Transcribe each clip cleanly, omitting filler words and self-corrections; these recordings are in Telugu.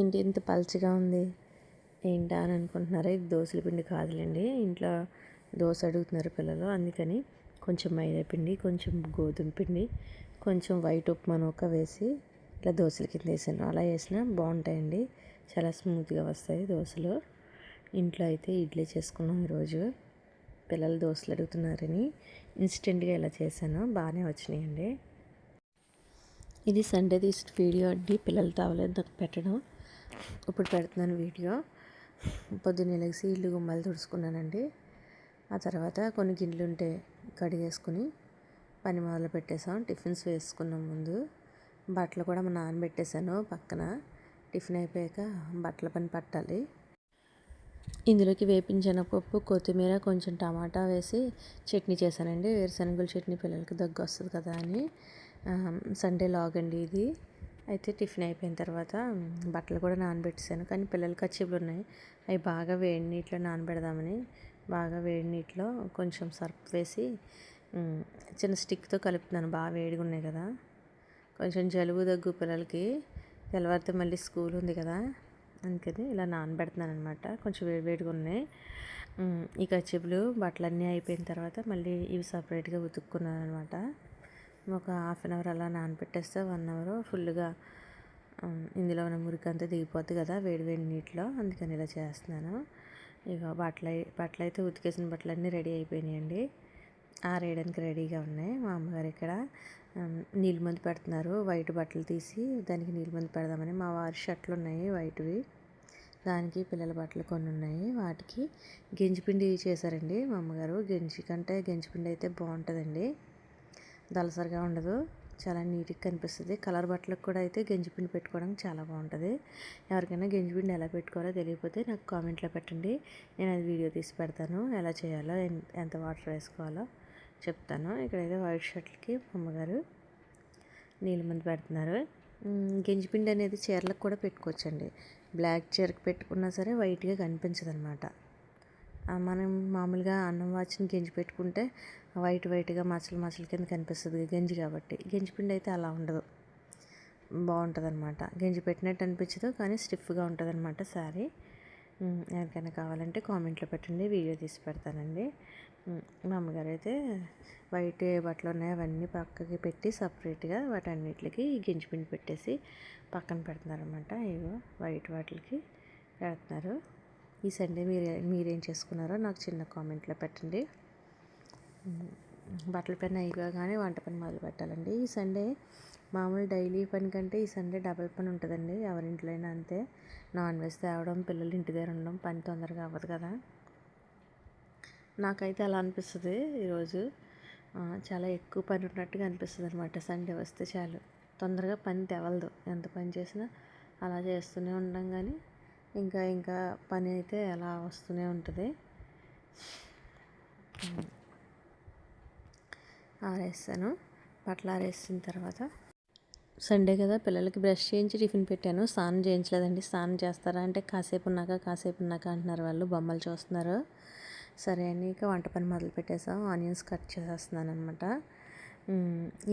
ఏంటి ఇంత పలచగా ఉంది ఏంటా అని అనుకుంటున్నారా? ఇది దోసల పిండి కాదులేండి. ఇంట్లో దోశ అడుగుతున్నారు పిల్లలు, అందుకని కొంచెం మైదా పిండి, కొంచెం గోధుమ పిండి, కొంచెం వైట్ ఉప్మా నూక వేసి ఇట్లా దోశల కింద వేసాను. అలా వేసినా బాగుంటాయండి, చాలా స్మూత్గా వస్తాయి దోశలు. ఇంట్లో అయితే ఇడ్లీ చేసుకున్నాం ఈరోజు. పిల్లలు దోశలు అడుగుతున్నారని ఇన్స్టెంట్గా ఇలా చేశాను, బాగానే వచ్చినాయండి. ఇది సండే తీసిన వీడియో అండి, పిల్లలతో అవ్వలేదు నాకు పెట్టడం. ఇప్పుడు పెడుతున్నాను వీడియో. పొద్దున్నే లెగిసి ఇల్లు గుమ్మాలు తుడుచుకున్నానండి. ఆ తర్వాత కొన్ని గిన్నెలు ఉంటే కడిగేసుకుని పని మొదలు పెట్టేసాం. టిఫిన్స్ వేసుకున్నాం ముందు. బట్టలు కూడా నానబెట్టేశాను పక్కన. టిఫిన్ అయిపోయాక బట్టల పని పట్టాలి. ఇందులోకి వేపిన శనగపప్పు, కొత్తిమీర, కొంచెం టమాటా వేసి చట్నీ చేశానండి. వేరుశనగల చట్నీ, పిల్లలకి దగ్గు వస్తుంది కదా అని. సండే లాగ్ అండి ఇది. అయితే టిఫిన్ అయిపోయిన తర్వాత బట్టలు కూడా నానబెట్టేసాను, కానీ పిల్లలు కచ్చిపులు ఉన్నాయి. అవి బాగా వేడి నీటిలో నానబెడదామని బాగా వేడి నీటిలో కొంచెం సర్ఫ్ వేసి చిన్న స్టిక్తో కలుపుతున్నాను. బాగా వేడిగా ఉన్నాయి కదా, కొంచెం జలుబు దగ్గు పిల్లలకి. తెల్లవారితే మళ్ళీ స్కూల్ ఉంది కదా, అందుకని ఇలా నానబెడుతున్నాను అనమాట. కొంచెం వేడివేడిగా ఉన్నాయి. ఈ కచ్చిపులు బట్టలన్నీ అయిపోయిన తర్వాత మళ్ళీ ఇవి సపరేట్గా ఉతుక్కున్నాను అనమాట. ఒక హాఫ్ అన్ అవర్ అలా నానబెట్టేస్తే 1 అవర్ ఫుల్గా ఇందులో ఉన్న మురికంతా దిగిపోద్ది కదా వేడి వేడి నీటిలో, అందుకని ఇలా చేస్తున్నాను. ఇక బట్టలు అయితే ఉతికేసిన బట్టలన్నీ రెడీ అయిపోయినాయండి, ఆరేయడానికి రెడీగా ఉన్నాయి. మా అమ్మగారు ఇక్కడ నీళ్ళు మందు పెడుతున్నారు. వైట్ బట్టలు తీసి దానికి నీళ్ళు మందు పెడదామని. మా వారి షర్ట్లు ఉన్నాయి వైట్వి, దానికి పిల్లల బట్టలు కొన్ని ఉన్నాయి, వాటికి గెంజిపిండి చేశారండి మా అమ్మగారు. గెంజి కంటే గెంజిపిండి అయితే బాగుంటుందండి, దలసరిగా ఉండదు, చాలా నీట్గా కనిపిస్తుంది. కలర్ బట్టలకు కూడా అయితే గెంజిపిండి పెట్టుకోవడానికి చాలా బాగుంటుంది. ఎవరికైనా గెంజిపిండి ఎలా పెట్టుకోవాలో తెలియకపోతే నాకు కామెంట్లో పెట్టండి, నేను అది వీడియో తీసి పెడతాను. ఎలా చేయాలో, ఎంత వాటర్ వేసుకోవాలో చెప్తాను. ఇక్కడైతే వైట్ షర్ట్లకి అమ్మగారు నీళ్ళ మందు పెడుతున్నారు. గెంజిపిండి అనేది చీరలకు కూడా పెట్టుకోవచ్చండి. బ్లాక్ చీరకు పెట్టుకున్నా సరే వైట్గా కనిపించదు అనమాట. మనం మామూలుగా అన్నం వాచిన గెంజి పెట్టుకుంటే వైట్గా మచ్చల కింద కనిపిస్తుంది గెంజి కాబట్టి. గెంజిపిండి అయితే అలా ఉండదు, బాగుంటుంది అనమాట. గెంజి పెట్టినట్టు అనిపించదు, కానీ స్టిఫ్గా ఉంటుంది అనమాట శారీ. ఎవరికైనా కావాలంటే కామెంట్లో పెట్టండి, వీడియో తీసి పెడతానండి. మా అమ్మగారు అయితే వైట్ బట్టలు ఉన్నాయి అవన్నీ పక్కకి పెట్టి సపరేట్గా వాటన్నిటికి గెంజిపిండి పెట్టేసి పక్కన పెడుతున్నారనమాట. ఇగో వైట్ వాటికి పెడుతున్నారు. ఈ సండే మీరేం చేసుకున్నారో నాకు చిన్న కామెంట్లో పెట్టండి. బట్టల పని అయిపోగానే వంట పని మొదలు పెట్టాలండి. ఈ సండే మామూలు డైలీ పని కంటే ఈ సండే డబల్ పని ఉంటుందండి, ఎవరింట్లో అయినా అంతే. నాన్ వెజ్ తేవడం, పిల్లలు ఇంటి దగ్గర ఉండడం, పని తొందరగా అవ్వదు కదా. నాకైతే అలా అనిపిస్తుంది. ఈరోజు చాలా ఎక్కువ పని ఉన్నట్టుగా అనిపిస్తుంది అనమాట. సండే వస్తే చాలు తొందరగా పని తెవలదు, ఎంత పని చేసినా అలా చేస్తూనే ఉంటాం, కానీ ఇంకా పని అయితే అలా వస్తూనే ఉంటుంది. ఆరేస్తాను. బట్టలు ఆరేసిన తర్వాత సండే కదా, పిల్లలకి బ్రష్ చేయించి టిఫిన్ పెట్టాను. స్నానం చేయించలేదండి. స్నానం చేస్తారా అంటే కాసేపు ఉన్నాక అంటున్నారు వాళ్ళు, బొమ్మలు చూస్తున్నారు. సరే అని ఇక వంట పని మొదలు పెట్టేసాం. ఆనియన్స్ కట్ చేసేస్తున్నాను అనమాట.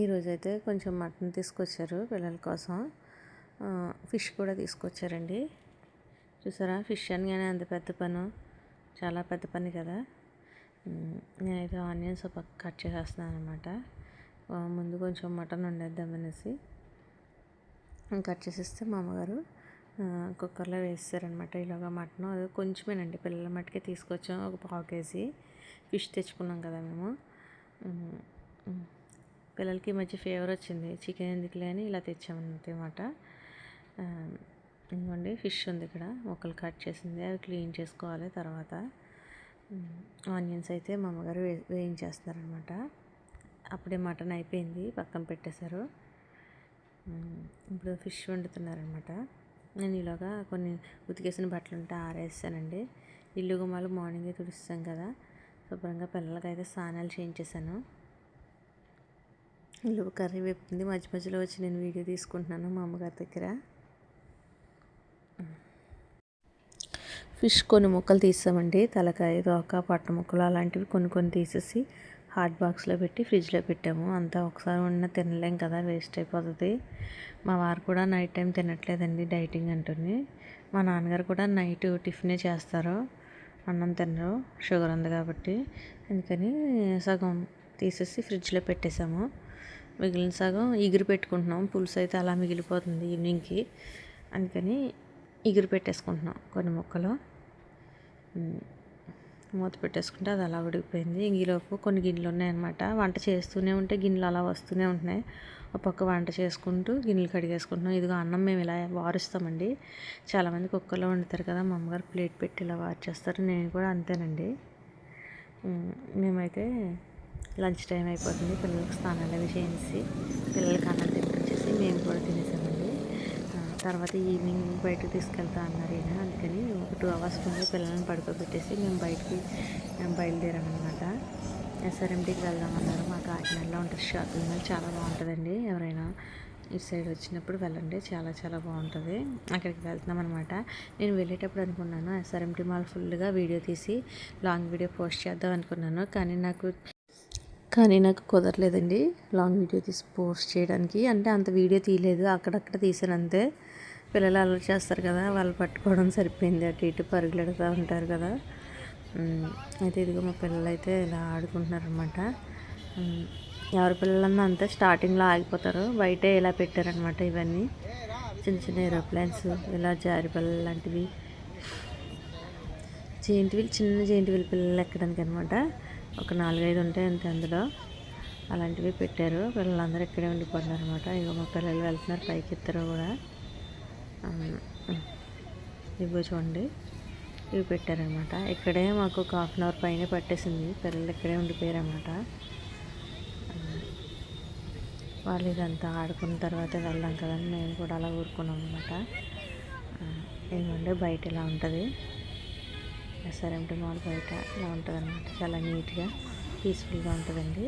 ఈరోజైతే కొంచెం మటన్ తీసుకొచ్చారు పిల్లల కోసం, ఫిష్ కూడా తీసుకొచ్చారండి. చూసారా, ఫిష్ అనగానే అంత పెద్ద పను, చాలా పెద్ద పని కదా. నేనైతే ఆనియన్స్ ఒక పక్క కట్ చేసేస్తున్నాను అనమాట. ముందు కొంచెం మటన్ వండేద్దామనేసి కట్ చేసేస్తే మా అమ్మగారు కుక్కర్లో వేసారనమాట. ఇలాగా మటన్ అది కొంచెమేనండి, పిల్లల మట్టుకే తీసుకొచ్చాం. ఒక 1/2 కేజీ ఫిష్ తెచ్చుకున్నాం కదా మేము. పిల్లలకి ఈ మధ్య ఫీవర్ వచ్చింది, చికెన్ ఎందుకులే అని ఇలా తెచ్చామన్నమాట. ఇంకోండి ఫిష్ ఉంది ఇక్కడ, ముక్కలు కట్ చేసింది, అవి క్లీన్ చేసుకోవాలి. తర్వాత ఆనియన్స్ అయితే మా అమ్మగారు వేయించేస్తున్నారనమాట. అప్పుడే మటన్ అయిపోయింది, పక్కన పెట్టేశారు. ఇప్పుడు ఫిష్ వండుతున్నారనమాట. నేను ఇలాగా కొన్ని ఉతికేసిన బట్టలు ఉంటే ఆరేసానండి. ఇల్లు గుమ్మాలు మార్నింగే తుడుస్తాం కదా, శుభ్రంగా పిల్లలకైతే స్నానాలు చేయించేసాను. ఇల్లు కర్రీ వేపుతుంది, మధ్య మధ్యలో వచ్చి నేను వీడియో తీసుకుంటున్నాను మా అమ్మగారి దగ్గర. ఫిష్ కొన్ని ముక్కలు తీసామండి, తలకాయ, తోక, పట్ట ముక్కలు అలాంటివి కొన్ని తీసేసి హాట్ బాక్స్లో పెట్టి ఫ్రిడ్జ్లో పెట్టాము. అంతా ఒకసారి వండినా తినలేం కదా, వేస్ట్ అయిపోతుంది. మా వారు కూడా నైట్ టైం తినట్లేదండి, డైటింగ్ అంటుంది. మా నాన్నగారు కూడా నైట్ టిఫినే చేస్తారు, అన్నం తినరు, షుగర్ ఉంది కాబట్టి. అందుకని సగం తీసేసి ఫ్రిడ్జ్లో పెట్టేసాము. మిగిలిన సగం ఇగురు పెట్టుకుంటున్నాం. పులుసు అయితే అలా మిగిలిపోతుంది ఈవినింగ్కి, అందుకని ఇగురు పెట్టేసుకుంటున్నాం కొన్ని ముక్కలు. మూత పెట్టేసుకుంటే అది అలా ఉడికిపోయింది. ఈలోపు కొన్ని గిన్నెలు ఉన్నాయన్నమాట. వంట చేస్తూనే ఉంటే గిన్నెలు అలా వస్తూనే ఉంటున్నాయి. ఒక పక్క వంట చేసుకుంటూ గిన్నెలు కడిగేసుకుంటున్నాం. ఇదిగో అన్నం మేము ఇలా వారుస్తామండి. చాలామంది కుక్కర్లో వండుతారు కదా, మా అమ్మగారు ప్లేట్ పెట్టి ఇలా వార్చేస్తారు. నేను కూడా అంతేనండి. మేమైతే లంచ్ టైం అయిపోతుంది, పిల్లలకు స్నానాలు అవి చేసి పిల్లలకి అన్నం తినిపించేసి మేము కూడా తినేసామండి. తర్వాత ఈవినింగ్ బయటకు తీసుకెళ్తా అన్నారు ఈయన, అందుకని ఒక 2 అవర్స్ ముందే పిల్లల్ని పడుకోబెట్టేసి మేము బయటికి బయలుదేరామన్నమాట. ఎస్ఆర్ఎంటీకి వెళ్దామన్నారు. మా కాకినాడలో ఉంటుంది షాపింగ్ మాల్, చాలా బాగుంటుందండి. ఎవరైనా ఇటు సైడ్ వచ్చినప్పుడు వెళ్ళండి, చాలా చాలా బాగుంటుంది. అక్కడికి వెళ్తున్నాం అనమాట. నేను వెళ్ళేటప్పుడు అనుకున్నాను ఎస్ఆర్ఎంటీ మాల్ ఫుల్గా వీడియో తీసి లాంగ్ వీడియో పోస్ట్ చేద్దాం అనుకున్నాను, కానీ నాకు కుదరలేదండి లాంగ్ వీడియో తీసి పోస్ట్ చేయడానికి. అంటే అంత వీడియో తీయలేదు, అక్కడక్కడ తీసాను అంతే. పిల్లలు అల్లరి చేస్తారు కదా, వాళ్ళు పట్టుకోవడం సరిపోయింది. అటు ఇటు పరుగులెడుతూ ఉంటారు కదా. అయితే ఇదిగో మా పిల్లలు అయితే ఇలా ఆడుకుంటున్నారనమాట. ఎవరి పిల్లలన్నా అంతే, స్టార్టింగ్లో ఆగిపోతారు. బయటే ఇలా పెట్టారనమాట. ఇవన్నీ చిన్న చిన్న ఏరోప్లేన్స్, ఇలా జారిపల్ల లాంటివి, చిన్న జెయింట్ వీల్ పిల్లలు ఎక్కడానికి అనమాట. ఒక 4-5 ఉంటాయి అంతే అందులో. అలాంటివి పెట్టారు. పిల్లలందరూ ఇక్కడే ఉండిపోతున్నారు అనమాట. ఇగో మా పిల్లలు వెళ్తున్నారు పైకి, ఇద్దరు కూడా. ఇవి చూడండి, ఇవి పెట్టారనమాట. ఇక్కడే మాకు ఒక 1/2 అవర్ పైన పట్టేసింది. పిల్లలు ఇక్కడే ఉండిపోయారు అనమాట. వాళ్ళు ఇదంతా ఆడుకున్న తర్వాత వెళ్దాం కదని మేము కూడా అలా ఊరుకున్నాం అనమాట. ఎందుకంటే బయట ఇలా ఉంటుంది, ఎస్ఆర్ఎంటీ మాల్ బయట ఇలా ఉంటుంది అనమాట. చాలా నీట్గా పీస్ఫుల్గా ఉంటుందండి.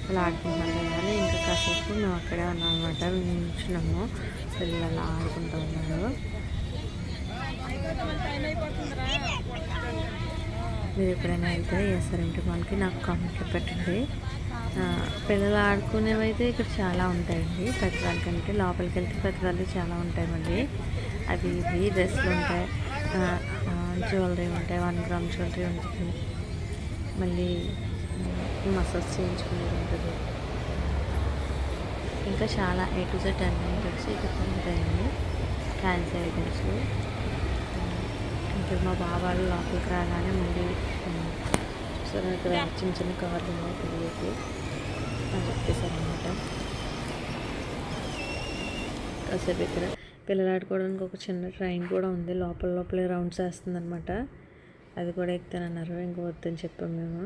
అలా ఆడుకుంటున్నాం కదా, ఇంకా కాసేపు మేము అక్కడే ఉన్నాం అనమాట. మేము ఉంచున్నాము, పిల్లలు అలా ఆడుకుంటూ ఉన్నారు. మీరు ఎప్పుడైనా వెళ్తే ఎస్ఆర్ఎంటీ మాల్కి నాకు కామెంట్లో పెట్టండి. పిల్లలు ఆడుకునేవి అయితే ఇక్కడ చాలా ఉంటాయండి. పెద్దవాళ్ళకంటే లోపలికి వెళ్తే పెద్దవాళ్ళు చాలా ఉంటాయి. మళ్ళీ అవి ఇవి డ్రెస్సులు ఉంటాయి, జ్యువెలరీ ఉంటాయి, 1 గ్రామ్ జ్యువెలరీ ఉంటుంది, మళ్ళీ మసాజ్ చేయించుకునేది ఉంటుంది. ఇంకా చాలా A to Z అన్ని ఐటమ్స్ ఇక్కడ ఉంటాయండి, ఫ్యాన్సీ ఐటమ్స్. ఇంకా మా బాబాలు లోపలికి రాగానే మళ్ళీ చూసారు ఇక్కడ చిన్న చిన్న కార్లు ఉన్నాయి పిల్లలకి అని చెప్పేసారనమాట. కాసేపు ఇక్కడ పిల్లలు ఆడుకోవడానికి ఒక చిన్న ట్రైన్ కూడా ఉంది, లోపలే రౌండ్స్ వేస్తుంది అనమాట. అది కూడా ఎక్కుతానన్నారు, ఇంకా వద్దని చెప్పాం మేము.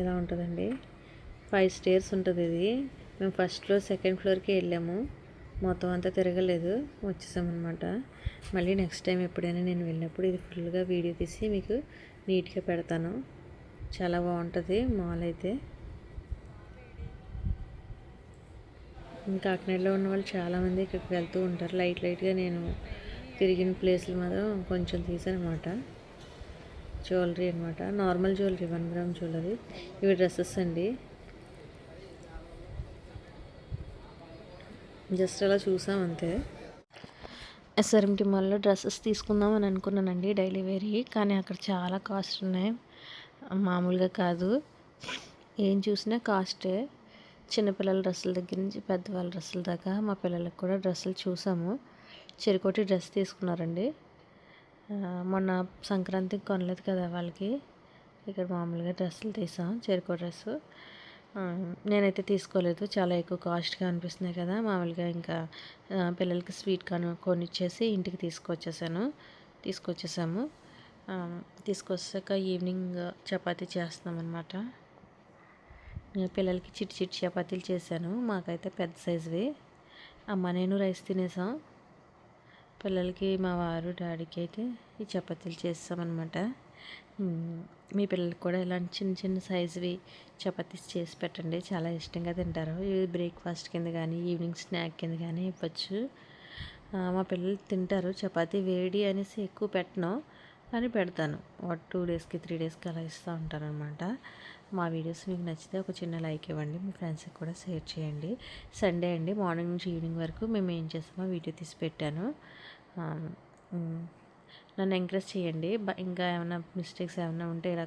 ఇలా ఉంటుందండి, 5 స్టేర్స్ ఉంటుంది ఇది. మేము ఫస్ట్ ఫ్లోర్ సెకండ్ ఫ్లోర్కి వెళ్ళాము, మొత్తం అంతా తిరగలేదు, వచ్చేసామన్నమాట. మళ్ళీ నెక్స్ట్ టైం ఎప్పుడైనా నేను వెళ్ళినప్పుడు ఇది ఫుల్గా వీడియో తీసి మీకు నీట్గా పెడతాను. చాలా బాగుంటుంది మాల్ అయితే. కాకినాడలో ఉన్న వాళ్ళు చాలామంది ఇక్కడికి వెళ్తూ ఉంటారు. లైట్గా నేను తిరిగిన ప్లేస్లు మాత్రం కొంచెం తీసాను అనమాట. జ్యువెలరీ అనమాట, నార్మల్ జ్యువెలరీ, 1 గ్రామ్ జ్యువెలరీ. ఇవి డ్రెస్సెస్ అండి. జస్ట్ అలా చూసాం అంతే. ఎస్ఆర్ఎంటీ మాల్లో డ్రెస్సెస్ తీసుకుందాం అని అనుకున్నానండి, డైలీ వేరీ. కానీ అక్కడ చాలా కాస్ట్ ఉన్నాయి, మామూలుగా కాదు. ఏం చూసినా కాస్టే. చిన్నపిల్లల డ్రెస్సుల దగ్గర నుంచి పెద్దవాళ్ళ డ్రెస్సుల దాకా మా పిల్లలకు కూడా డ్రెస్సులు చూసాము. చెరుకోటి డ్రెస్ తీసుకున్నారండి. మొన్న సంక్రాంతికి కొనలేదు కదా వాళ్ళకి, ఇక్కడ మామూలుగా డ్రెస్సులు తీసాం, చెరుకో డ్రెస్సు. నేనైతే తీసుకోలేదు, చాలా ఎక్కువ కాస్ట్గా అనిపిస్తున్నాయి కదా. మామూలుగా ఇంకా పిల్లలకి స్వీట్ కొనిచ్చేసి ఇంటికి తీసుకొచ్చేసాము. తీసుకొచ్చాక ఈవినింగ్ చపాతీ చేస్తామన్నమాట. పిల్లలకి చిట్టి చపాతీలు చేశాను, మాకైతే పెద్ద సైజువి. అమ్మ నేను రైస్ తినేసాం. పిల్లలకి, మా వారు, డాడీకి అయితే ఈ చపాతీలు చేస్తామన్నమాట. మీ పిల్లలకి కూడా ఇలాంటి చిన్న చిన్న సైజువి చపాతీస్ చేసి పెట్టండి, చాలా ఇష్టంగా తింటారు. ఇవి బ్రేక్ఫాస్ట్ కింద కానీ ఈవినింగ్ స్నాక్ కింద కానీ ఇవ్వచ్చు. మా పిల్లలు తింటారు. చపాతీ వేడి అనేసి ఎక్కువ పెట్టను, కానీ పెడతాను. 2 డేస్కి 3 డేస్కి అలా ఇస్తూ ఉంటానన్నమాట. మా వీడియోస్ మీకు నచ్చితే ఒక చిన్న లైక్ ఇవ్వండి, మీ ఫ్రెండ్స్కి కూడా షేర్ చేయండి. సండే అండి, మార్నింగ్ నుంచి ఈవినింగ్ వరకు మేము ఏం చేస్తామో వీడియో తీసి పెట్టాను. నన్ను ఎంకరేజ్ చేయండి. ఇంకా ఏమైనా మిస్టేక్స్ ఏమైనా ఉంటే ఇలా